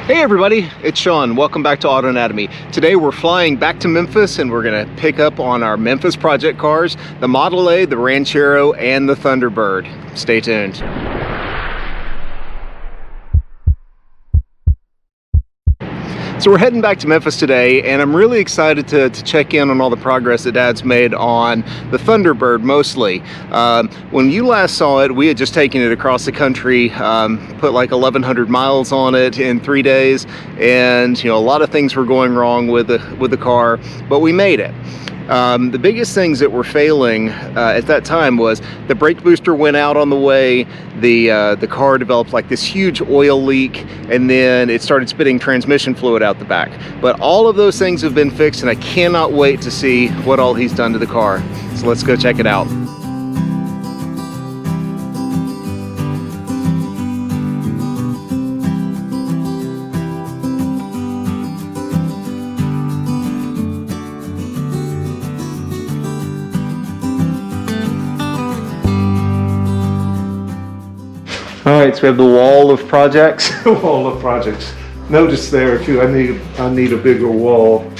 Hey everybody, it's Sean. Welcome back to Auto Anatomy. Today we're flying back to Memphis and we're gonna pick up on our Memphis project cars, the Model A, the Ranchero, and the Thunderbird. Stay tuned. So we're heading back to Memphis today, and I'm really excited to check in on all the progress that Dad's made on the Thunderbird mostly. When you last saw it, we had just taken it across the country, put like 1,100 miles on it in 3 days, and a lot of things were going wrong with the car, but we made it. The biggest things that were failing at that time was the brake booster went out on the way, the car developed like this huge oil leak, and then it started spitting transmission fluid out the back. But all of those things have been fixed, and I cannot wait to see what all he's done to the car. So let's go check it out. Alright, so we have the wall of projects. Wall of projects. Notice there too, I need a bigger wall.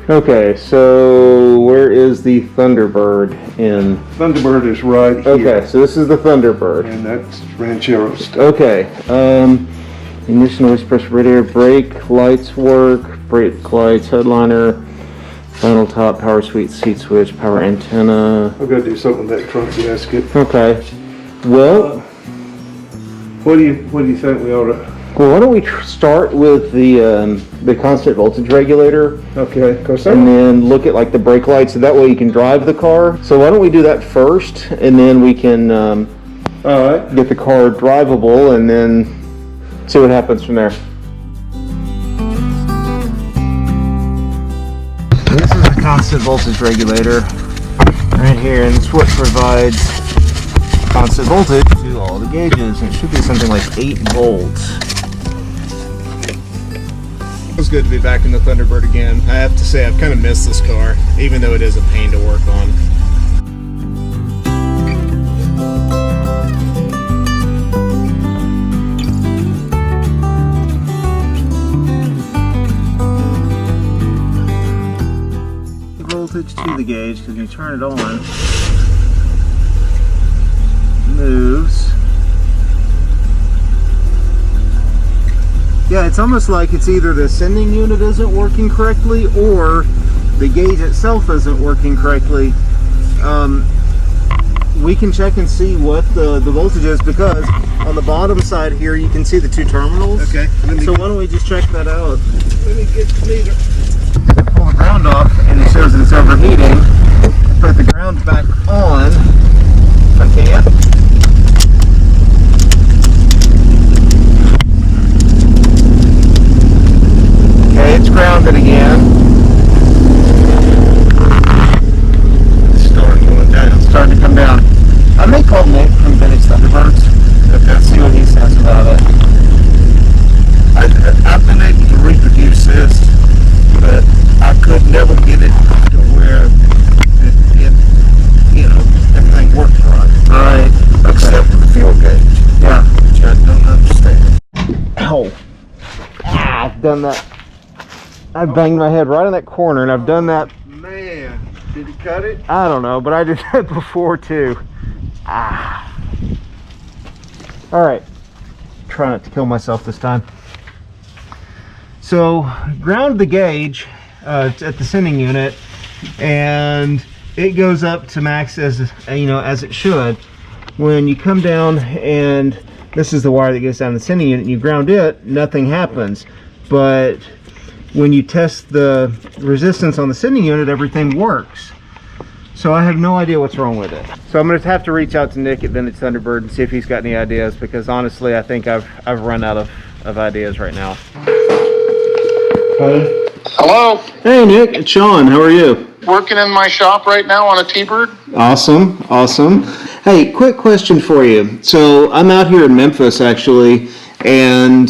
Okay, so where is the Thunderbird in? Thunderbird is right here. Okay, so this is the Thunderbird. And that's Ranchero stuff. Okay, ignition, noise, pressure, radiator, brake, lights work, brake lights, headliner, final top, power suite, seat switch, power antenna. I've got to do something with that trunk gasket. Okay, well, what do you think we ought to? well, why don't we start with the constant voltage regulator? Okay, And then look at like the brake lights, so that way you can drive the car. So why don't we do that first, and then we can all right, get the car drivable, and then see what happens from there. This is a constant voltage regulator right here, and it's what provides constant voltage to all the gauges. It should be something like 8 volts. It was good to be back in the Thunderbird again. I have to say I've kind of missed this car, even though it is a pain to work on. Voltage to the gauge, because when you turn it on, it moves. Yeah, it's almost like it's either the sending unit isn't working correctly or the gauge itself isn't working correctly. We can check and see what the voltage is, because on the bottom side here you can see the 2 terminals. Okay. So why don't we just check that out? Let me get the meter. Pull the ground off and it shows that it's overheating. Put the ground back on if I can. Okay, it's grounded again. It's starting going down. It's starting to come down. I may call Nick from Vintage Thunderbirds. Let's see what he says about it. I've been able to reproduce this, but I could never get it to where everything works right. Right. Except for the fuel gauge. Yeah. Which I don't understand. Ow. Ah, I've done that. I banged my head right in that corner, and I've done that. Man, did he cut it? I don't know, but I did that before too. Ah. All right. Try not to kill myself this time. So, ground the gauge at the sending unit, and it goes up to max as it should. When you come down, and this is the wire that goes down the sending unit, and you ground it, nothing happens. But when you test the resistance on the sending unit, everything works. So I have no idea what's wrong with it. So I'm going to have to reach out to Nick at Vintage Thunderbird and see if he's got any ideas, because honestly I think I've run out of ideas right now. Hello. Hey Nick, it's Sean. How are you? Working in my shop right now on a T-Bird. Awesome, awesome. Hey, quick question for you. So I'm out here in Memphis actually, and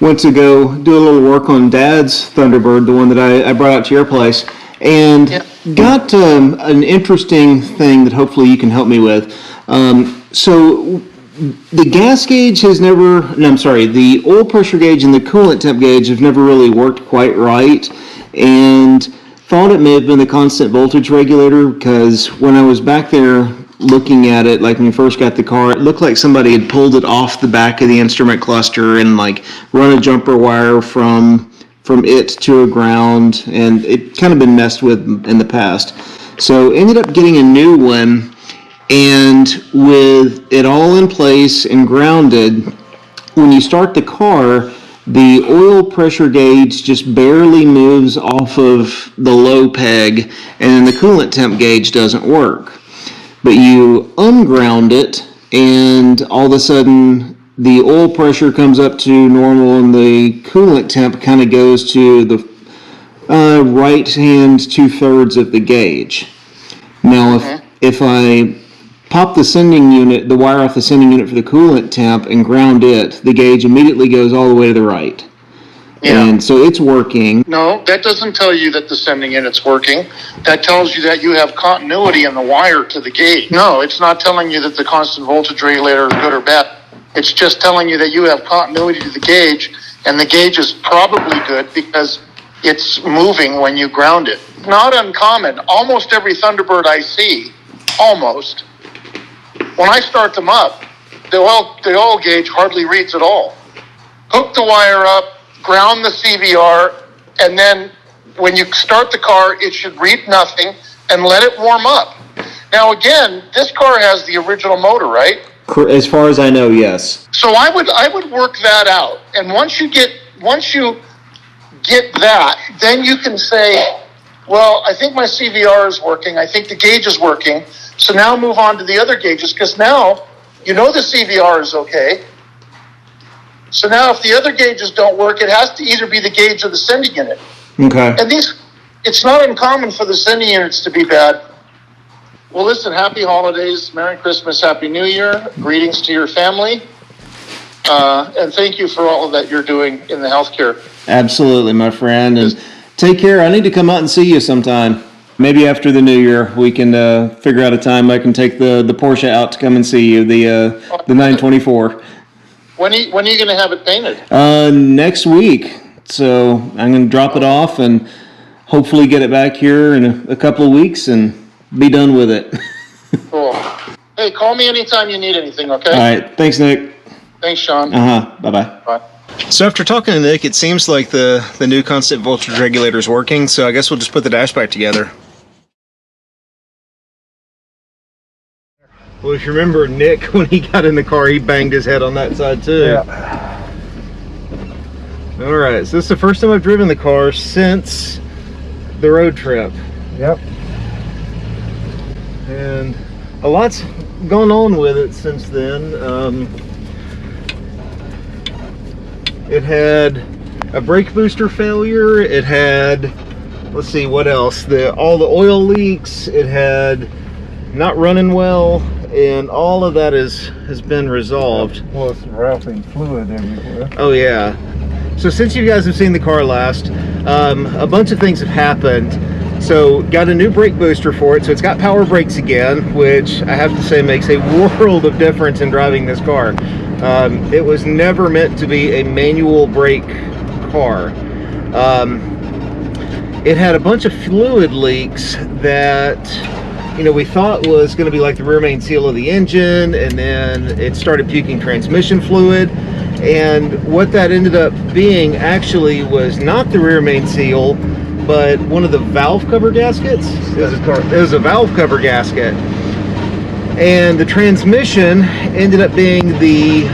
went to go do a little work on Dad's Thunderbird, the one that I brought out to your place, and got an interesting thing that hopefully you can help me with. So the gas gauge has never, no, I'm sorry, the oil pressure gauge and the coolant temp gauge have never really worked quite right, and thought it may have been the constant voltage regulator, because when I was back there looking at it, like when we first got the car, it looked like somebody had pulled it off the back of the instrument cluster and like run a jumper wire from it to a ground, and it kind of been messed with in the past. So ended up getting a new one, and with it all in place and grounded, when you start the car, the oil pressure gauge just barely moves off of the low peg, and then the coolant temp gauge doesn't work. But you unground it, and all of a sudden the oil pressure comes up to normal, and the coolant temp kind of goes to the right hand 2/3 of the gauge. Now, if I pop the sending unit, the wire off the sending unit for the coolant temp, and ground it, the gauge immediately goes all the way to the right. Yeah. And so it's working. No, that doesn't tell you that the sending unit's working. That tells you that you have continuity in the wire to the gauge. No, it's not telling you that the constant voltage regulator is good or bad. It's just telling you that you have continuity to the gauge, and the gauge is probably good because it's moving when you ground it. Not uncommon. Almost every Thunderbird I see, almost, when I start them up, the oil gauge hardly reads at all. Hook the wire up, ground the CVR, and then when you start the car, it should read nothing, and let it warm up. Now again, this car has the original motor, right? As far as I know, yes. So I would work that out, and once you get that, then you can say, well, I think my CVR is working, I think the gauge is working, so now move on to the other gauges, because now you know the CVR is okay. So now if the other gauges don't work, it has to either be the gauge or the sending unit. Okay. And it's not uncommon for the sending units to be bad. Well, listen, happy holidays, Merry Christmas, Happy New Year, greetings to your family, and thank you for all of that you're doing in the healthcare. Absolutely, my friend, and take care. I need to come out and see you sometime. Maybe after the new year, we can figure out a time I can take the Porsche out to come and see you, the 924. When are you going to have it painted? Next week. So I'm going to drop it off and hopefully get it back here in a couple of weeks and be done with it. Cool. Hey, call me anytime you need anything, okay? All right. Thanks, Nick. Thanks, Sean. Bye-bye. Bye. So after talking to Nick, it seems like the new constant voltage regulator is working, so I guess we'll just put the dash back together. Well, if you remember Nick, when he got in the car, he banged his head on that side too. Yeah. All right, so this is the first time I've driven the car since the road trip. Yep. And a lot's gone on with it since then. It had a brake booster failure. It had, let's see, what else? All the oil leaks. It had not running well, and all of that has been resolved. Well, it's roughing fluid everywhere. Oh yeah. So since you guys have seen the car last, a bunch of things have happened. So got a new brake booster for it, so it's got power brakes again, which I have to say makes a world of difference in driving this car. It was never meant to be a manual brake car. It had a bunch of fluid leaks that, you know, we thought was going to be like the rear main seal of the engine, and then it started puking transmission fluid. And what that ended up being actually was not the rear main seal, but one of the valve cover gaskets. It was a valve cover gasket. And the transmission ended up being the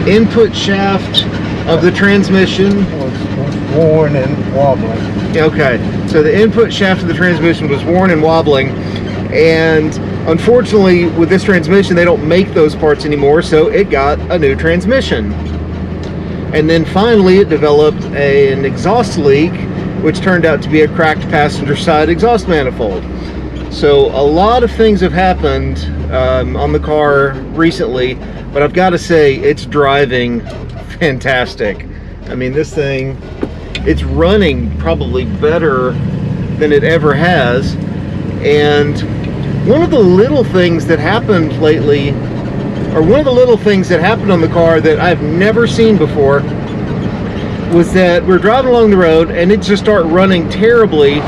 input shaft of the transmission. Was worn and wobbling. Okay, so the input shaft of the transmission was worn and wobbling. And unfortunately, with this transmission, they don't make those parts anymore, so it got a new transmission. And then finally, it developed an exhaust leak, which turned out to be a cracked passenger side exhaust manifold. So a lot of things have happened on the car recently, but I've got to say, it's driving fantastic. I mean, this thing, it's running probably better than it ever has. And one of the little things that happened lately or one of the little things that happened on the car that I've never seen before, was that we're driving along the road and it just started running terribly.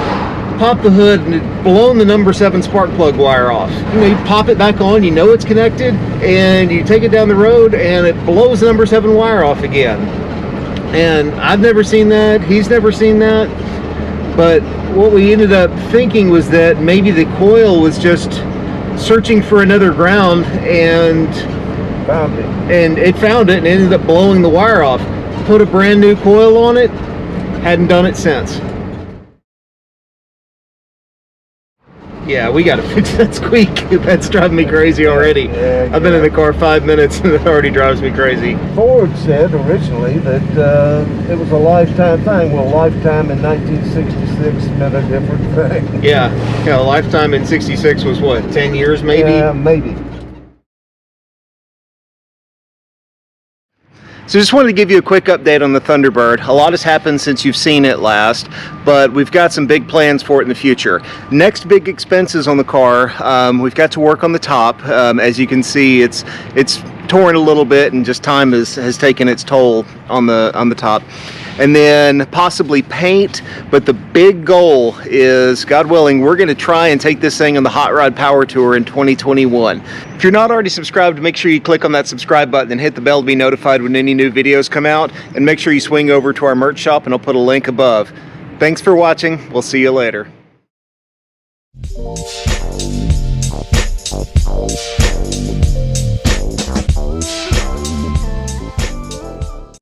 Pop the hood and it blown the number 7 spark plug wire off. You know, you pop it back on, you know it's connected, and you take it down the road and it blows the number 7 wire off again. And I've never seen that, he's never seen that, but what we ended up thinking was that maybe the coil was just searching for another ground and Found it. And it found it and ended up blowing the wire off. Put a brand new coil on it, hadn't done it since. Yeah, we gotta fix that squeak. That's driving me crazy already. Yeah, I've been in the car 5 minutes and it already drives me crazy. Ford said originally that it was a lifetime thing. Well, lifetime in 1966 meant a different thing. Yeah, lifetime in 66 was what, 10 years maybe? Yeah, maybe. So just wanted to give you a quick update on the Thunderbird. A lot has happened since you've seen it last, but we've got some big plans for it in the future. Next big expenses on the car, we've got to work on the top. As you can see, it's torn a little bit and just time has taken its toll on the top. And then possibly paint, but the big goal is, God willing, we're going to try and take this thing on the Hot Rod Power Tour in 2021. If you're not already subscribed, make sure you click on that subscribe button and hit the bell to be notified when any new videos come out, and make sure you swing over to our merch shop and I'll put a link above. Thanks for watching. We'll see you later.